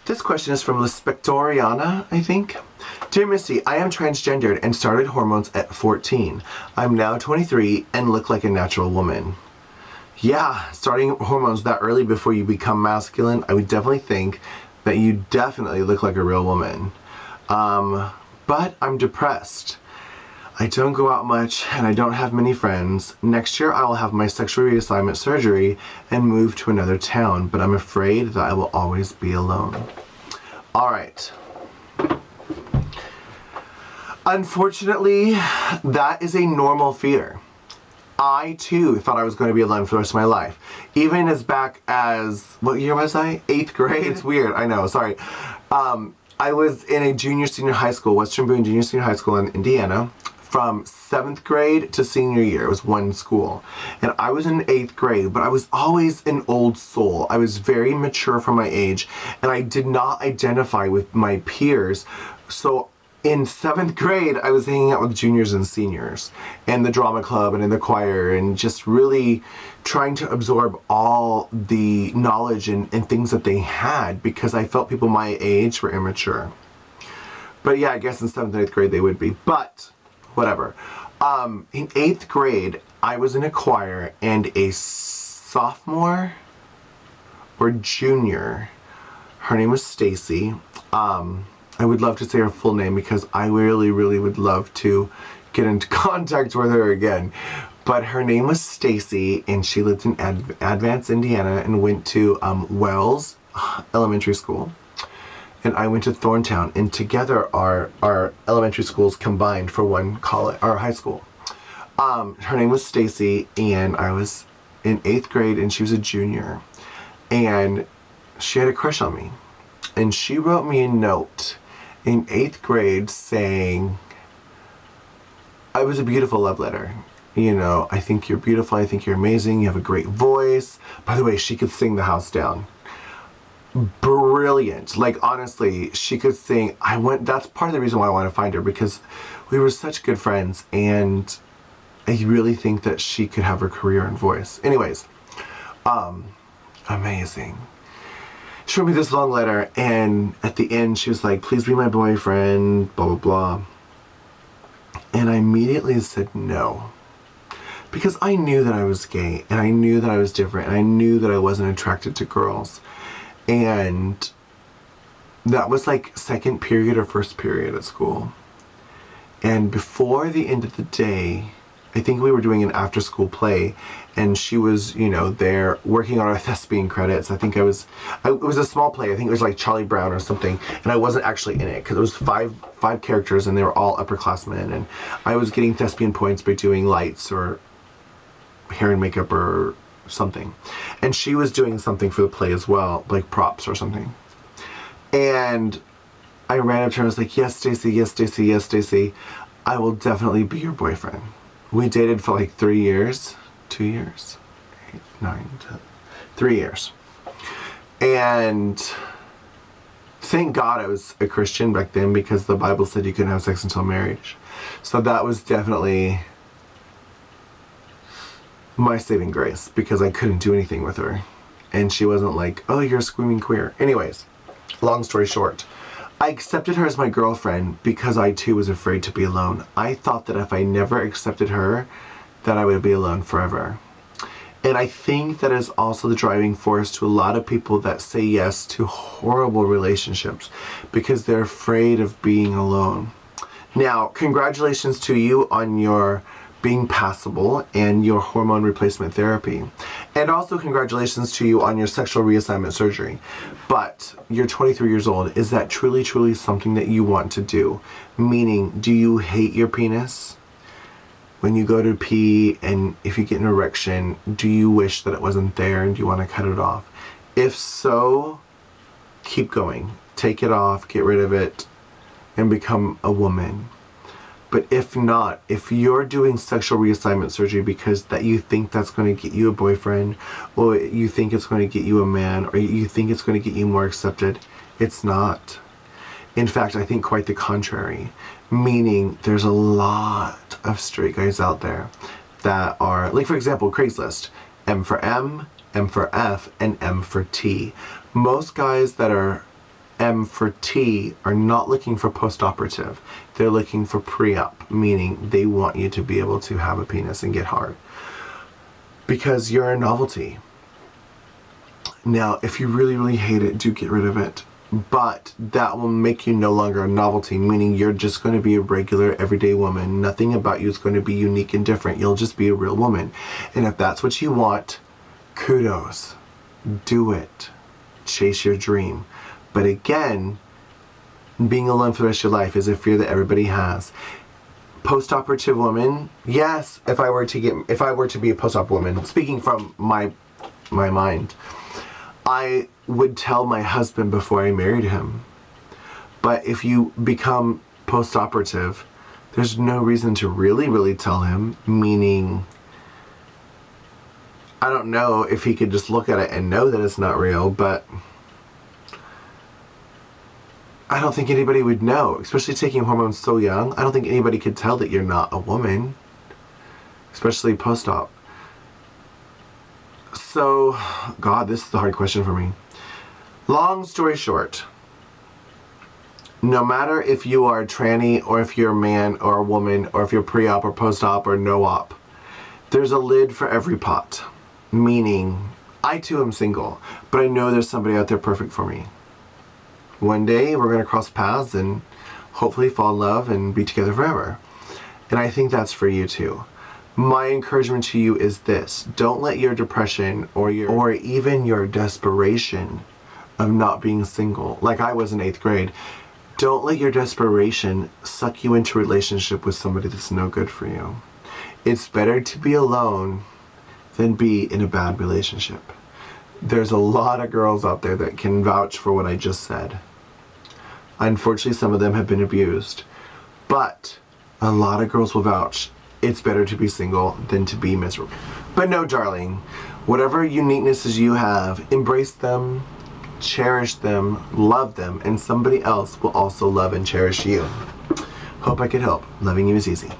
This question is from lispectorianna, I think. Dear Misty, I am transgendered and started hormones at 14. I'm now 23 and look like a natural woman. Yeah, starting hormones that early before you become masculine, I would definitely think that you definitely look like a real woman. But I'm depressed. I don't go out much and I don't have many friends. Next year I will have my sexual reassignment surgery and move to another town, but I'm afraid that I will always be alone. All right. Unfortunately, that is a normal fear. I too thought I was going to be alone for the rest of my life. Even as back as, what year was I? 8th grade? It's weird, I know, sorry. I was in a junior-senior high school, Western Boone Junior-Senior High School in Indiana, from 7th grade to senior year. It was one school. And I was in 8th grade, but I was always an old soul. I was very mature for my age, and I did not identify with my peers. So in 7th grade, I was hanging out with juniors and seniors and the drama club and in the choir and just really trying to absorb all the knowledge and things that they had because I felt people my age were immature. But yeah, I guess in 7th and 8th grade they would be, but whatever. In 8th grade, I was in a choir and a sophomore or junior, her name was Stacy. I would love to say her full name because I really, really would love to get into contact with her again. But her name was Stacy, and she lived in Advance, Indiana, and went to Wells Elementary School. And I went to Thorntown, and together our elementary schools combined for one college, or high school. Her name was Stacy, and I was in 8th grade, and she was a junior. And she had a crush on me. And she wrote me a note in 8th grade saying, it was a beautiful love letter. You know, I think you're beautiful, I think you're amazing, you have a great voice. By the way, she could sing the house down. Brilliant. Like, honestly, she could sing. That's part of the reason why I want to find her, because we were such good friends, and I really think that she could have her career in voice. Anyways, amazing. She wrote me this long letter, and at the end she was like, please be my boyfriend, blah, blah, blah. And I immediately said no. Because I knew that I was gay, and I knew that I was different, and I knew that I wasn't attracted to girls. And that was like 2nd period or 1st period at school. And before the end of the day, I think we were doing an after-school play, and she was, you know, there working on our thespian credits. I think it was a small play. I think it was like Charlie Brown or something, and I wasn't actually in it because it was five characters, and they were all upperclassmen, and I was getting thespian points by doing lights or hair and makeup or something. And she was doing something for the play as well, like props or something. And I ran up to her and I was like, yes, Stacy, yes, Stacy, yes, Stacy. I will definitely be your boyfriend. We dated for like 3 years, 2 years, 8, 9, 10, 3 years. And thank God I was a Christian back then because the Bible said you couldn't have sex until marriage. So that was definitely my saving grace because I couldn't do anything with her. And she wasn't like, oh, you're a screaming queer. Anyways, long story short, I accepted her as my girlfriend because I too was afraid to be alone. I thought that if I never accepted her, that I would be alone forever. And I think that is also the driving force to a lot of people that say yes to horrible relationships because they're afraid of being alone. Now, congratulations to you on your being passable and your hormone replacement therapy. And also congratulations to you on your sexual reassignment surgery. But you're 23 years old. Is that truly, truly something that you want to do? Meaning, do you hate your penis? When you go to pee and if you get an erection, do you wish that it wasn't there and do you want to cut it off? If so, keep going. Take it off, get rid of it, and become a woman. But if not, if you're doing sexual reassignment surgery because that you think that's going to get you a boyfriend, or you think it's going to get you a man, or you think it's going to get you more accepted, it's not. In fact, I think quite the contrary. Meaning there's a lot of straight guys out there that are, like for example, Craigslist, M for M for F, and M for T. Most guys that are M for T are not looking for post-operative. They're looking for pre-op, meaning they want you to be able to have a penis and get hard. Because you're a novelty. Now, if you really, really hate it, do get rid of it. But that will make you no longer a novelty, meaning you're just going to be a regular, everyday woman. Nothing about you is going to be unique and different. You'll just be a real woman. And if that's what you want, kudos. Do it. Chase your dream. But again, being alone for the rest of your life is a fear that everybody has. Post-operative woman, yes, if I were to be a post-op woman, speaking from my mind, I would tell my husband before I married him. But if you become post-operative, there's no reason to really, really tell him, meaning I don't know if he could just look at it and know that it's not real, but I don't think anybody would know, especially taking hormones so young. I don't think anybody could tell that you're not a woman, especially post-op. So, God, this is the hard question for me. Long story short, no matter if you are a tranny or if you're a man or a woman or if you're pre-op or post-op or no-op, there's a lid for every pot. Meaning, I too am single, but I know there's somebody out there perfect for me. One day we're going to cross paths and hopefully fall in love and be together forever. And I think that's for you too. My encouragement to you is this: don't let your depression or even your desperation of not being single, like I was in 8th grade, don't let your desperation suck you into a relationship with somebody that's no good for you. It's better to be alone than be in a bad relationship. There's a lot of girls out there that can vouch for what I just said. Unfortunately, some of them have been abused, but a lot of girls will vouch. It's better to be single than to be miserable. But no, darling, whatever uniquenesses you have, embrace them, cherish them, love them, and somebody else will also love and cherish you. Hope I could help. Loving you is easy.